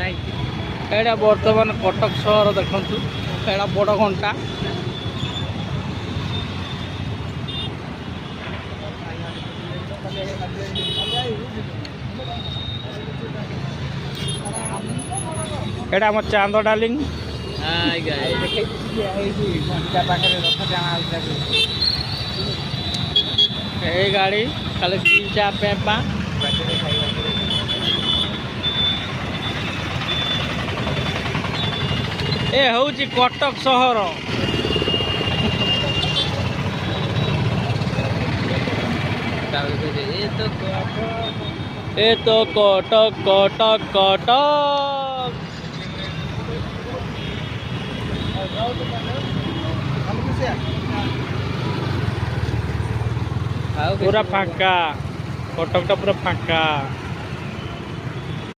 एटा बर्तमान कटक सहर देखु एटा बड़ घंटा एटा आम चांद डार्लिंग गाड़ी खाली चा पेपा ए हूँ कटक सहर ए तो कटक कटक कटक पूरा फांका कटक पूरा फांका।